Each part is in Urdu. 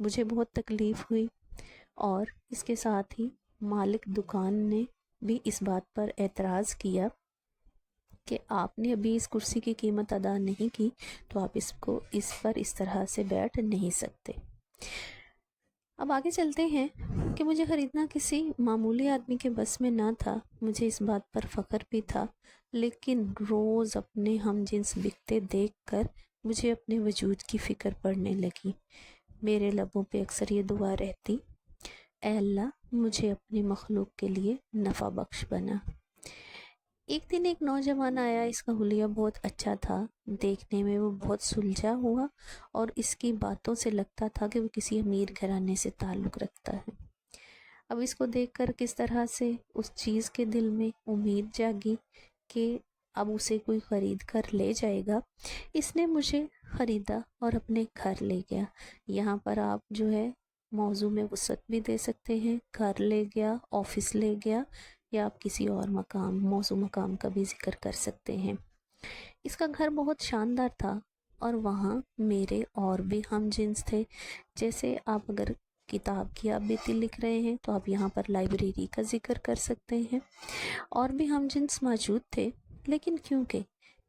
مجھے بہت تکلیف ہوئی، اور اس کے ساتھ ہی مالک دکان نے بھی اس بات پر اعتراض کیا کہ آپ نے ابھی اس کرسی کی قیمت ادا نہیں کی تو آپ اس پر اس طرح سے بیٹھ نہیں سکتے۔ اب آگے چلتے ہیں کہ مجھے خریدنا کسی معمولی آدمی کے بس میں نہ تھا، مجھے اس بات پر فخر بھی تھا، لیکن روز اپنے ہم جنس بکتے دیکھ کر مجھے اپنے وجود کی فکر پڑنے لگی۔ میرے لبوں پہ اکثر یہ دعا رہتی، اے اللہ مجھے اپنی مخلوق کے لیے نفع بخش بنا۔ ایک دن ایک نوجوان آیا، اس کا حلیہ بہت اچھا تھا، دیکھنے میں وہ بہت سلجھا ہوا اور اس کی باتوں سے لگتا تھا کہ وہ کسی امیر گھرانے سے تعلق رکھتا ہے۔ اب اس کو دیکھ کر کس طرح سے اس چیز کے دل میں امید جاگی کہ اب اسے کوئی خرید کر لے جائے گا۔ اس نے مجھے خریدا اور اپنے گھر لے گیا۔ یہاں پر آپ جو ہے موضوع میں وسعت بھی دے سکتے ہیں، گھر لے گیا، آفس لے گیا، یا آپ کسی اور موضوع مقام کا بھی ذکر کر سکتے ہیں۔ اس کا گھر بہت شاندار تھا اور وہاں میرے اور بھی ہم جنس تھے۔ جیسے آپ اگر کتاب کی آپ بیتی لکھ رہے ہیں تو آپ یہاں پر لائبریری کا ذکر کر سکتے ہیں۔ اور بھی ہم جنس موجود تھے، لیکن کیونکہ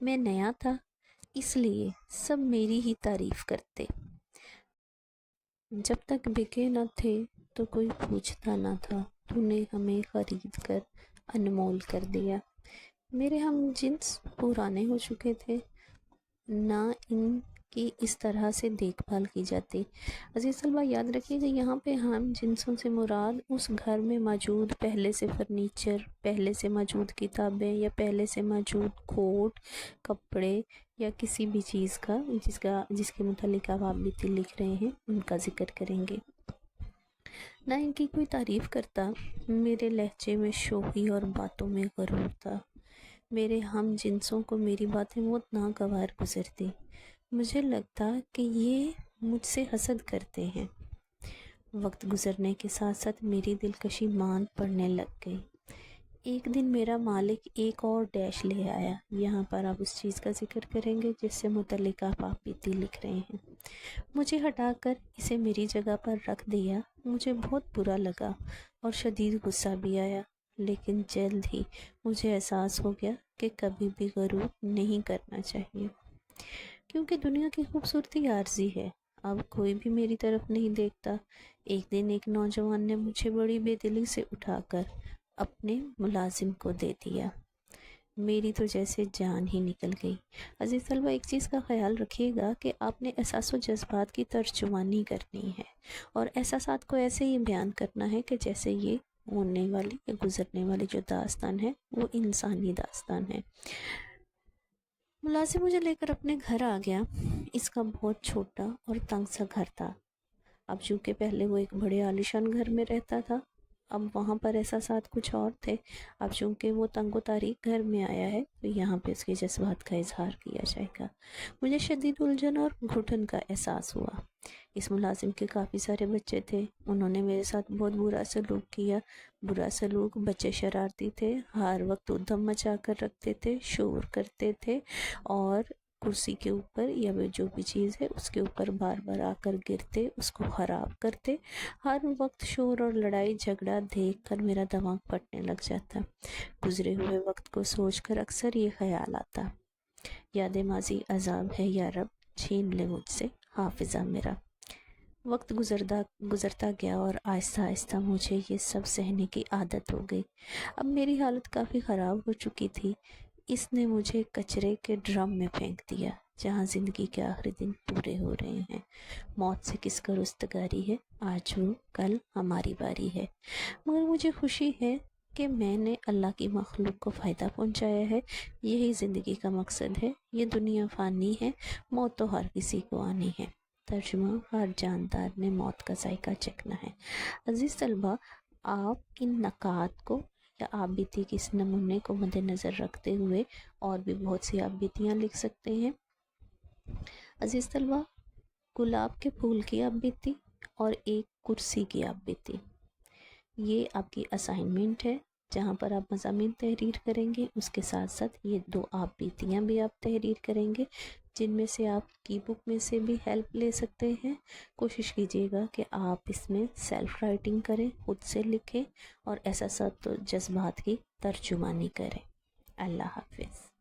میں نیا تھا اس لیے سب میری ہی تعریف کرتے۔ جب تک بکے نہ تھے تو کوئی پوچھتا نہ تھا، تو نے ہمیں خرید کر انمول کر دیا۔ میرے ہم جنس پرانے ہو چکے تھے، نہ ان کی اس طرح سے دیکھ بھال کی جاتی۔ عزیز طلبہ یاد رکھیے کہ یہاں پہ ہم جنسوں سے مراد اس گھر میں موجود پہلے سے فرنیچر، پہلے سے موجود کتابیں، یا پہلے سے موجود کوٹ، کپڑے، یا کسی بھی چیز کا جس کے متعلق آپ بیتی لکھ رہے ہیں ان کا ذکر کریں گے۔ نہ ان کی کوئی تعریف کرتا، میرے لہجے میں شوخی اور باتوں میں غرور تھا۔ میرے ہم جنسوں کو میری باتیں بہت ناگوار گزرتی، مجھے لگتا کہ یہ مجھ سے حسد کرتے ہیں۔ وقت گزرنے کے ساتھ ساتھ میری دلکشی ماند پڑنے لگ گئی۔ ایک دن میرا مالک ایک اور ڈیش لے آیا۔ یہاں پر آپ اس چیز کا ذکر کریں گے جس سے متعلق آپ بیتی لکھ رہے ہیں۔ مجھے ہٹا کر اسے میری جگہ پر رکھ دیا۔ مجھے بہت برا لگا اور شدید غصہ بھی آیا، لیکن جلد ہی مجھے احساس ہو گیا کہ کبھی بھی غرور نہیں کرنا چاہیے، کیونکہ دنیا کی خوبصورتی عارضی ہے۔ اب کوئی بھی میری طرف نہیں دیکھتا۔ ایک دن ایک نوجوان نے مجھے بڑی بے دلی سے اٹھا کر اپنے ملازم کو دے دیا۔ میری تو جیسے جان ہی نکل گئی۔ عزیز طلبہ ایک چیز کا خیال رکھیے گا کہ آپ نے احساس و جذبات کی ترجمانی کرنی ہے، اور احساسات کو ایسے ہی بیان کرنا ہے کہ جیسے یہ ہونے والی یا گزرنے والی جو داستان ہے وہ انسانی داستان ہے۔ ملازم مجھے لے کر اپنے گھر آ گیا۔ اس کا بہت چھوٹا اور تنگ سا گھر تھا۔ اب چونکہ پہلے وہ ایک بڑے عالیشان گھر میں رہتا تھا، اب وہاں پر احساسات کچھ اور تھے۔ اب چونکہ وہ تنگ و تاریک گھر میں آیا ہے تو یہاں پہ اس کے جذبات کا اظہار کیا جائے گا۔ مجھے شدید الجھن اور گھٹن کا احساس ہوا۔ اس ملازم کے کافی سارے بچے تھے، انہوں نے میرے ساتھ بہت برا سلوک کیا۔ برا سلوک، بچے شرارتی تھے، ہر وقت ادھم مچا کر رکھتے تھے، شور کرتے تھے، اور کرسی کے اوپر یا جو بھی چیز ہے اس کے اوپر بار بار آ کر گرتے، اس کو خراب کرتے۔ ہر وقت شور اور لڑائی جھگڑا دیکھ کر میرا دماغ پھٹنے لگ جاتا۔ گزرے ہوئے وقت کو سوچ کر اکثر یہ خیال آتا، یاد ماضی عذاب ہے یا رب، چھین لے مجھ سے حافظہ میرا۔ وقت گزرتا گیا اور آہستہ آہستہ مجھے یہ سب سہنے کی عادت ہو گئی۔ اب میری حالت کافی خراب ہو چکی تھی۔ اس نے مجھے کچرے کے ڈرم میں پھینک دیا جہاں زندگی کے آخری دن پورے ہو رہے ہیں۔ موت سے کس کا رستگاری ہے، آج وہ کل ہماری باری ہے۔ مگر مجھے خوشی ہے کہ میں نے اللہ کی مخلوق کو فائدہ پہنچایا ہے۔ یہی زندگی کا مقصد ہے۔ یہ دنیا فانی ہے، موت تو ہر کسی کو آنی ہے۔ ترجمہ: ہر جاندار نے موت کا ذائقہ چکھنا ہے۔ عزیز طلبہ، آپ ان نکات کو یا آپ بیتی کے اس نمونے کو مد نظر رکھتے ہوئے اور بھی بہت سی آپ بیتیاں لکھ سکتے ہیں۔ عزیز طلبہ، گلاب کے پھول کی آپ بیتی اور ایک کرسی کی آپ بیتی، یہ آپ کی اسائنمنٹ ہے جہاں پر آپ مضامین تحریر کریں گے۔ اس کے ساتھ ساتھ یہ دو آپ بیتیاں بھی آپ تحریر کریں گے جن میں سے آپ کی بک میں سے بھی ہیلپ لے سکتے ہیں۔ کوشش کیجیے گا کہ آپ اس میں سیلف رائٹنگ کریں، خود سے لکھیں اور احساسات و جذبات کی ترجمانی کریں۔ اللہ حافظ۔